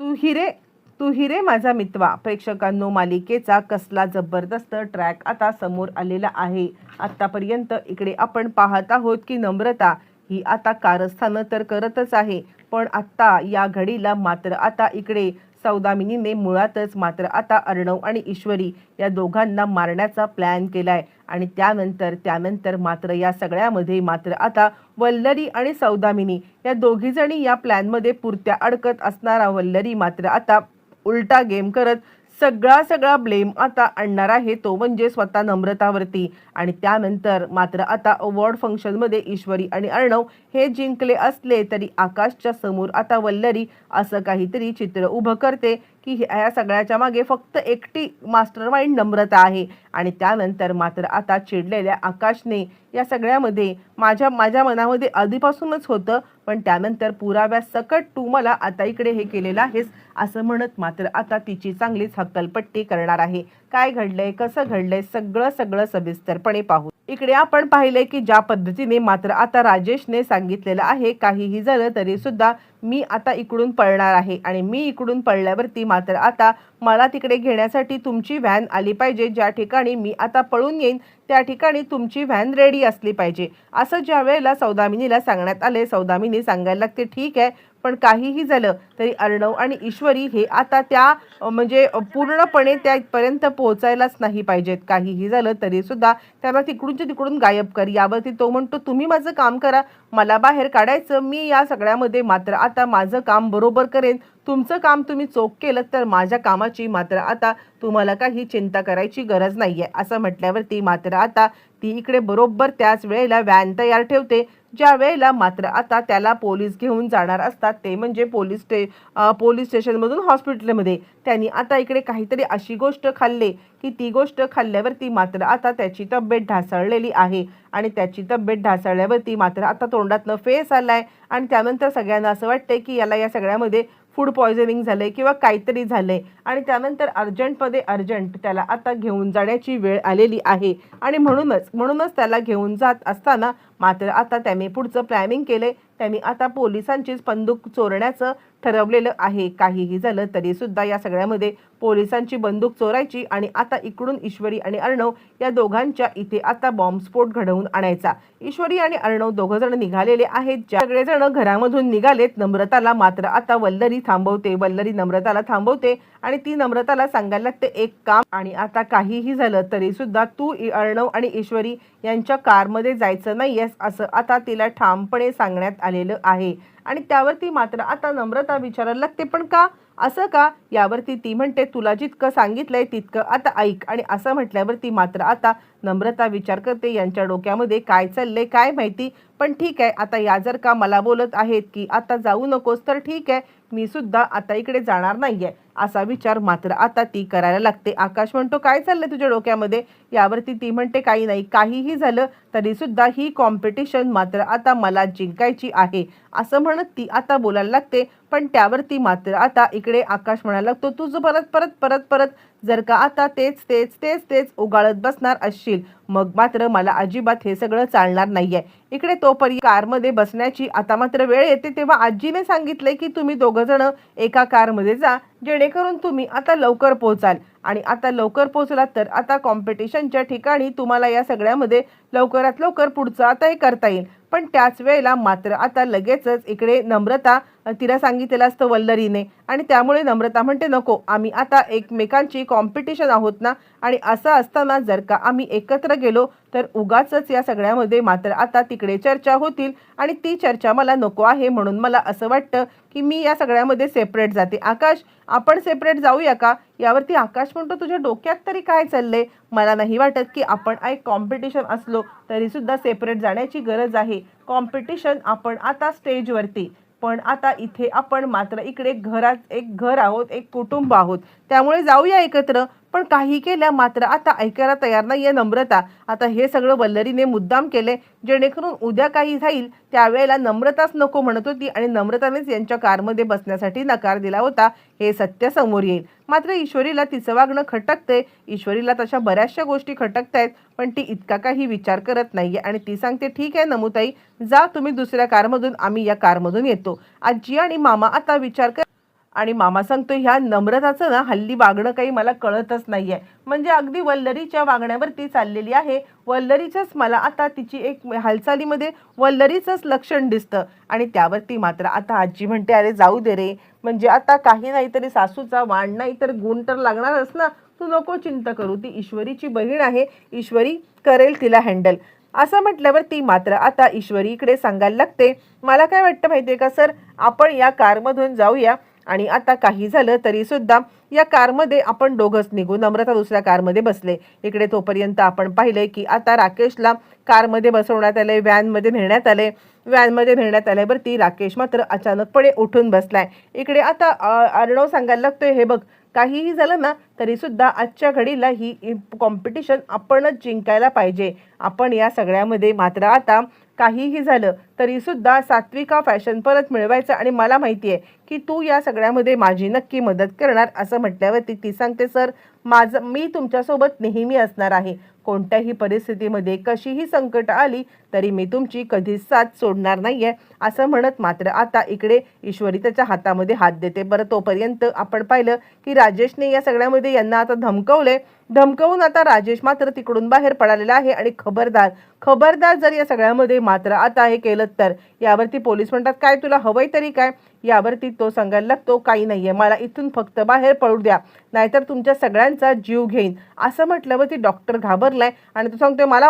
तू हिरे तू हिरे माझा मितवा प्रेक्षकांनो, मालिकेचा कसला जबरदस्त ट्रॅक आता समोर आलेला आहे। आतापर्यंत इकडे आपण पाहत आहोत की नम्रता ही आता कारस्थानं तर करतच आहे, पण आता या घडीला मात्र आता इकडे सौदामिनीने मुळातच मात्र आता अर्णव आणि ईश्वरी या दोघांना मारण्याचा प्लॅन केलाय। आणि त्यानंतर मात्र या सगळ्यामध्ये मात्र आता वल्लरी आणि सौदामिनी या दोघी जणी या प्लॅनमध्ये पुरत्या अडकत असणारा वल्लरी मात्र आता उलटा गेम करत सगळा ब्लेम आता आणणार आहे, तो म्हणजे स्वतः नम्रतावरती। आणि त्यानंतर मात्र आता अवॉर्ड फंक्शनमध्ये ईश्वरी आणि अर्णव हे जिंकले असले तरी आकाशच्या समोर आता वल्लरी असं काहीतरी चित्र उभं करते की या सगळ्याच्या मागे फक्त एकटी मास्टरमाइंड नम्रता आहे। आणि त्यानंतर मात्र आता चिडलेल्या आकाशने या सगळ्यामध्ये माझ्या मनामध्ये आधीपासूनच होतं, पण त्यानंतर पुराव्या सकट तू मला आता इकडे हे केलेलं आहेस असं म्हणत मात्र आता तिची चांगलीच हक्कलपट्टी करणार आहे। काय घडलंय, कसं घडलंय, सगळं सविस्तरपणे पाहू। इकडे आपण पाहिले की ज्या पद्धतीने मात्र आता राजेशने सांगितलेलं आहे, काहीही झालं तरी सुद्धा मी आता इकडून पळणार आहे आणि मी इकडून पळल्यावरती मात्र आता मला तिकडे घेण्यासाठी तुमची व्हॅन आली पाहिजे। ज्या ठिकाणी मी आता पळून येईन त्या ठिकाणी तुमची व्हॅन रेडी असली पाहिजे, असं ज्या वेळेला सौदामिनीला सांगण्यात आले। सौदामिनी सांगायला लागते ठीक आहे, पण काहीही झालं तरी अर्णव आणि ईश्वरी हे आता त्या म्हणजे पूर्णपणे त्यापर्यंत पोहोचायलाच नाही पाहिजेत। काहीही झालं तरी सुद्धा त्यांना तिकडून गायब कर। यावरती तो म्हणतो तुम्ही माझं काम करा, मला बाहेर काढायचं, मी या सगळ्यामध्ये मात्र आता माझं काम बरोबर करेन, तुमचं काम तुम्ही चोख केलं तर माझ्या कामाची मात्र आता तुम्हाला काही चिंता करायची गरज नाहीये, असं म्हटल्यावरती मात्र आता ती इकडे बरोबर त्याच वेळेला व्हॅन तयार ठेवते। ज्या वेळेला मात्र आता त्याला पोलीस घेऊन जाणार असतात, ते म्हणजे पोलीस स्टेशनमधून हॉस्पिटलमध्ये, त्यांनी आता इकडे काहीतरी अशी गोष्ट खाल्ली की ती गोष्ट खाल्ल्यावरती मात्र आता त्याची तब्येत ढासळलेली आहे। आणि त्याची तब्येत ढासळल्यावरती मात्र आता तोंडातनं फेस आलाय आणि त्यानंतर सगळ्यांना असं वाटतंय की याला या सगळ्यामध्ये फूड पॉयझनिंग झालंय किंवा काहीतरी झालंय। आणि त्यानंतर अर्जंट त्याला आता घेऊन जाण्याची वेळ आलेली आहे। आणि म्हणूनच त्याला घेऊन जात असताना मात्र आता त्याने पुढचं प्लॅनिंग केलंय। त्यांनी आता पोलिसांचीच बंदूक चोरण्याचं ठरवलेलं आहे। काहीही झालं तरी सुद्धा या सगळ्यामध्ये पोलिसांची बंदूक चोरायची आणि आता इकडून ईश्वरी आणि अर्णव या दोघांच्या इथे आता बॉम्बस्फोट घडवून आणायचा। ईश्वरी आणि अर्णव दोघंजण निघालेले आहेत। ज्या सगळेजण घरामधून निघालेत, नम्रताला मात्र आता वल्लरी नम्रताला थांबवते आणि ती नम्रताला सांगायला लागते एक काम, आणि आता काहीही झालं तरी सुद्धा तू अर्णव आणि ईश्वरी यांच्या कारमध्ये जायचं नाहीयेस असं आता तिला ठामपणे सांगण्यात आलेलं आहे। आणि त्यावरती मात्र आता नम्रता विचारायला लागते पण का, असं का? यावरती ती म्हणते तुला जितकं सांगितलंय तितकं आता ऐक। आणि असं म्हटल्यावरती मात्र आता नम्रता विचार करते यांच्या डोक्यामध्ये काय चाललंय काय माहिती, पण ठीक आहे, आता या जर का मला बोलत आहेत की आता जाऊ नकोस तर ठीक आहे, मी सुद्धा आता इकडे जाणार नाहीये, असा विचार मात्र आता ती करायला लागते। आकाश म्हणतो काय चाललंय तुझ्या डोक्यामध्ये? यावरती ती म्हणते काही नाही, काहीही झालं तरी सुद्धा ही कॉम्पिटिशन मात्र आता मला जिंकायची आहे, असं म्हणत ती आता बोलायला लागते। पण त्यावरती मात्र आता इकडे आकाश म्हणायला लागतो तुझं परत जर का आता तेच उगाळत बसणार असशील मग मात्र मला अजिबात हे सगळं चालणार नाहीये। इकडे तोपर्यंत कारमध्ये बसण्याची आता मात्र वेळ येते, तेव्हा आजीने सांगितलंय की तुम्ही दोघंजण एका कारमध्ये जा, जेणेकरून तुम्ही आता लवकर पोहोचाल। आणि आता लवकर पोहोचलात तर आता कॉम्पिटिशनच्या ठिकाणी तुम्हाला या सगळ्यामध्ये लवकरात लवकर पुढचं आता हे करता येईल। पण त्याच वेळेला मात्र आता लगेचच इकडे नम्रता तिला सांगितलेलं असतं वल्लरीने, आणि त्यामुळे नम्रता म्हणते नको, आम्ही आता एकमेकांची कॉम्पिटिशन आहोत ना, आणि असं असताना जर का आम्ही एकत्र गेलो तर उगाचच या सगळ्यामध्ये मात्र आता तिकडे चर्चा होतील आणि ती चर्चा मला नको आहे। म्हणून मला असं वाटतं की मी या सगळ्यामध्ये सेपरेट जाते। आकाश आपण सेपरेट जाऊया का? यावरती आकाश म्हणतो तुझ्या डोक्यात तरी काय चाललंय? मला नाही वाटत की आपण एक कॉम्पिटिशन असलो तरी सुद्धा सेपरेट जाण्याची गरज आहे। कॉम्पिटिशन आपण आता स्टेजवरती, पण आता इथे आपण मात्र इकडे एक घर आहोत, एक कुटुंब आहोत, त्यामुळे जाऊया एकत्र। पण काही केल्या मात्र आता ऐकायला तयार नाहीये नम्रता। आता हे सगळं वल्लरीने मुद्दाम केले जेणेकरून उद्या काही जाईल त्यावेळेला नम्रताच नको म्हणत होती आणि नम्रतानेच यांच्या कारमध्ये बसण्यासाठी नकार दिला होता, हे सत्य समोर येईल। मात्र ईश्वरीला तिचं वागणं खटकते, ईश्वरीला तशा बऱ्याचशा गोष्टी खटकतायत, पण ती इतका काही विचार करत नाहीये आणि ती सांगते ठीक आहे नमुताई, जा तुम्ही दुसऱ्या कारमधून, आम्ही या कारमधून येतो। आजी आणि मामा आता विचार कर आणि मामा सांगतो ह्या नम्रताचं ना हल्ली वागणं काही मला कळतच नाहीये, म्हणजे अगदी वल्लरीच्या वागण्यावरती चाललेली आहे. वल्लरीचंच मला आता तिची एक हालचालीमध्ये वल्लरीचंच लक्षण दिसतं. आणि त्यावरती मात्र आता आजी म्हणते अरे जाऊ दे रे, म्हणजे आता काही नाही तरी सासूचा वाण नाही तर गुण तर लागणारच ना, तू नको चिंता करू, ती ईश्वरीची बहीण आहे, ईश्वरी करेल तिला हँडल. असं म्हटल्यावर ती मात्र आता ईश्वरीकडे सांगायला लागते मला काय वाटतं माहिती आहे का सर, आपण या कारमधून जाऊया आणि आता काही झालं तरी सुद्धा या कारमध्ये आपण दोघंच निघू. नम्रता दुसऱ्या कारमध्ये बसले. इकडे तोपर्यंत आपण पाहिलंय की आता राकेशला कारमध्ये बसवण्यात आले, व्हॅनमध्ये नेण्यात आले. व्हॅनमध्ये नेण्यात आल्यावरती राकेश मात्र अचानकपणे उठून बसलाय. इकडे आता अर्णव सांगायला लागतोय हे बघ, काहीही झालं ना तरी सुद्धा आजच्या घडीला ही कॉम्पिटिशन आपणच जिंकायला पाहिजे. आपण या सगळ्यामध्ये मात्र आता काहीही झालं तरी सुद्धा सात्विका फॅशन परत मिळवायचं आणि मला माहिती आहे की तू या सगळ्यामध्ये माझी नक्की मदत करणार. असं म्हटल्यावरती ती सांगते सर मी तुमच्यासोबत नेहमी असणार आहे. कोणत्याही परिस्थितीमध्ये कशीही संकट आली तरी मी तुमची कधीच साथ सोडणार नाहीये. असं म्हणत मात्र आता इकडे ईश्वरी त्याच्या हातामध्ये हात देते. बरं तोपर्यंत आपण पाहिलं की राजेशने या सगळ्यामध्ये यांना आता धमकवून आता राजेश मात्र तिकडून बाहेर पडालेला आहे. आणि खबरदार जर या सगळ्यामध्ये मात्र आता हे केलं तर. यावरती पोलीस म्हणतात काय तुला हवंय तरी काय. यावरती तो सांगायला लागतो काही नाहीये, मला इथून फक्त बाहेर पडू द्या नाहीतर तुमच्या सगळ्यांचा जीव घेईन. असं म्हटल्यावरती डॉक्टर घाबरलाय आणि तो सांगतोय मला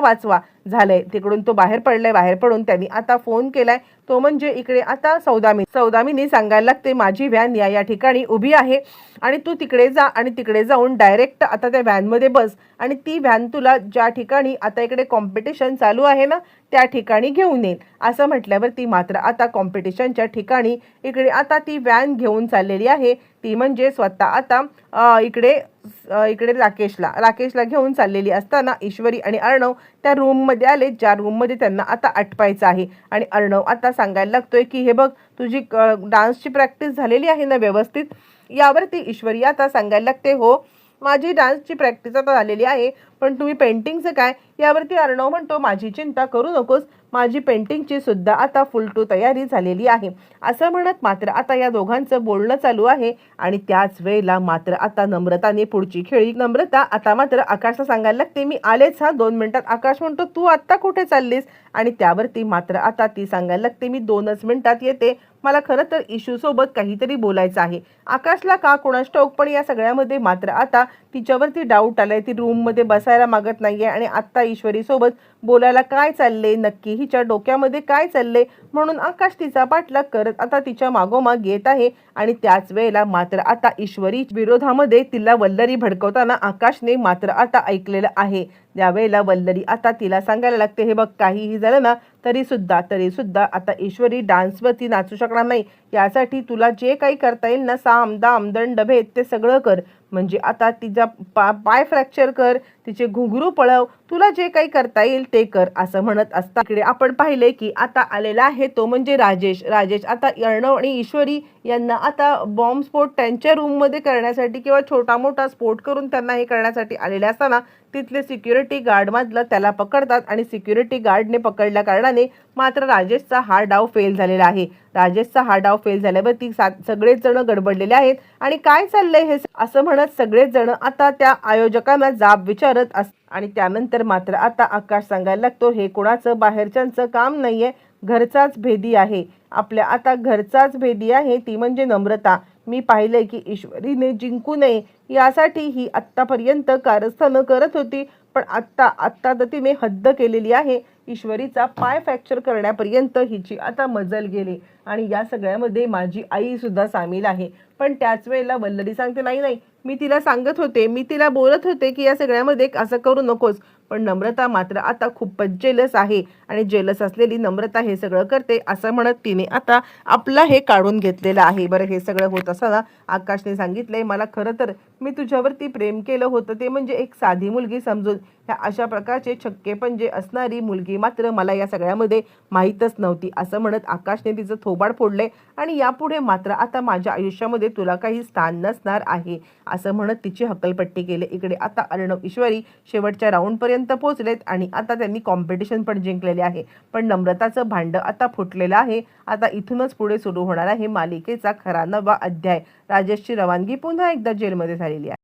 वाचवा. झालंय तिकडून तो बाहेर पडलाय. बाहेर पडून त्यांनी आता फोन केलाय, तो म्हणजे इकडे आता सौदामिनी सांगायला लागते माझी व्हॅन या ठिकाणी उभी आहे आणि तू तिकडे जा आणि तिकडे जाऊन डायरेक्ट आता त्या व्हॅनमध्ये बस आणि ती व्हॅन तुला ज्या ठिकाणी आता इकडे कॉम्पिटिशन चालू आहे ना त्या ठिकाणी घेऊन येईल. असं म्हटल्यावर ती मात्र आता कॉम्पिटिशनच्या ठिकाणी इकडे आता ती व्हॅन घेऊन चाललेली आहे. ती म्हणजे स्वतः आता इकडे राकेशला घेऊन चाललेली असताना ईश्वरी आणि अर्णव त्या रूममध्ये आले ज्या रूममध्ये त्यांना आता आटपायचं आहे. आणि अर्णव आता सांगायला लागतोय की हे बघ तुझी डान्सची प्रॅक्टिस झालेली आहे ना व्यवस्थित. यावरती ईश्वरी आता सांगायला लागते हो माझी डान्सची प्रॅक्टिस आता झालेली आहे, पण तुम्ही पेंटिंगचं काय. यावरती अर्णव म्हणतो माझी चिंता करू नकोस, माझी पेंटिंगची सुद्धा आता फुल टू तयारी झालेली आहे. असं म्हणत मात्र आता या दोघांचं बोलणं चालू आहे. आणि त्याच वेळेला मात्र आता नम्रताने पुढची खेळी. नम्रता आता मात्र आकाशला सांगायला लागते मी आलेच 2 मिनिटात. आकाश म्हणतो तू आत्ता कुठे चाललीस. आणि त्यावरती मात्र आता ती सांगायला लागते मी 2च मिनिटात येते, मला खरं तर इशूसोबत काहीतरी बोलायचं आहे. आकाशला का कोणास ठाऊक पण या सगळ्यामध्ये मात्र आता तिच्यावरती डाऊट आलाय. ती रूममध्ये बसायला मागत नाहीये आणि आत्ता ईश्वरीसोबत बोलायला काय चालले नक्की, हिच्या डोक्यामध्ये काय चालले, म्हणून आकाश तिचा पाठलाग करत आता तिच्या मागोमाग येत आहे. आणि त्याच वेळेला मात्र आता ईश्वरी विरोधामध्ये तिला वल्लरी भडकवताना आकाशने मात्र आता ऐकलेलं आहे. त्यावेळेला वल्लरी आता तिला सांगायला लागते हे बघ काहीही झालं ना तरी सुद्धा आता ईश्वरी डान्सवरती नाचू शकणार नाही. यासाठी तुला जे काही करता येईल ना साम दाम दंड भेद ते सगळं कर. म्हणजे आता तिचा पाय फ्रॅक्चर कर, तिचे घुंगरू पळव, तुला जे काही करता येईल ते कर. असं म्हणत असता इकडे आपण पाहिले की आता आलेला आहे तो म्हणजे राजेश आता अर्णव आणि ईश्वरी यांना आता बॉम्बस्फोट त्यांच्या रूममध्ये करण्यासाठी किंवा छोटा मोठा स्फोट करून त्यांना हे करण्यासाठी आलेले असताना तिथले सिक्युरिटी गार्डमधलं त्याला पकडतात आणि सिक्युरिटी गार्डने पकडल्या कारणाने मात्र राजेशचा हा डाव फेल झालेला आहे. राजेशचा हा डाव फेल झाल्यावरती सगळेच जण गडबडलेले आहेत आणि काय चाललंय हे असं म्हणत सगळेच जण आता त्या आयोजकांना जाब विचारत आणि त्यानंतर मात्र आता आकाश सांगायला लागतो हे कोणाचं बाहेरच्यांचं काम नाहीये, घरचाच भेदी आहे. आपल्या आता घरचाच भेदी आहे ती म्हणजे नम्रता. मी पाहिलंय की ईश्वरीने जिंकू नये यासाठी ही आत्तापर्यंत कारस्थानं करत होती, पण आत्ता तर तिने हद्द केलेली आहे. ईश्वरीचा पाय फ्रॅक्चर करण्यापर्यंत हिची आता मजल गेली आणि या सगळ्यामध्ये माझी आई सुद्धा सामील आहे. पण त्याच वेळेला वल्लरी सांगते नाही मी तिला सांगत होते, मी तिला बोलत होते की या सगळ्यामध्ये असं करू नकोस. पण नम्रता मात्र आता खूपच जेलस आहे आणि जेलस असलेली नम्रता हे सगळं करते असं म्हणत तिने आता आपला हे काढून घेतलेलं आहे. बरं हे सगळं होत असताना आकाशने सांगितलंय मला खरं तर मी तुझ्यावरती प्रेम केलं होतं ते म्हणजे एक साधी मुलगी समजून, ह्या अशा प्रकारचे छक्के पंजे असणारी मुलगी मात्र मला या सगळ्यामध्ये माहीतच नव्हती, असं म्हणत आकाशने तिचं थोबाड फोडले आणि यापुढे मात्र आता माझ्या आयुष्यामध्ये तुला काही स्थान नसणार आहे, असं म्हणत तिची हक्कलपट्टी केली. इकडे आता अर्णव ईश्वरी शेवटच्या राऊंडपर्यंत पोहोचलेत आणि आता त्यांनी कॉम्पिटिशन पण जिंकलेले आहे. पण नम्रताचं भांडं आता फुटलेलं आहे. आता इथूनच पुढे सुरू होणार आहे मालिकेचा खरा नवा अध्याय. राजेशची रवानगी पुन्हा एकदा जेलमध्ये झालेली आहे.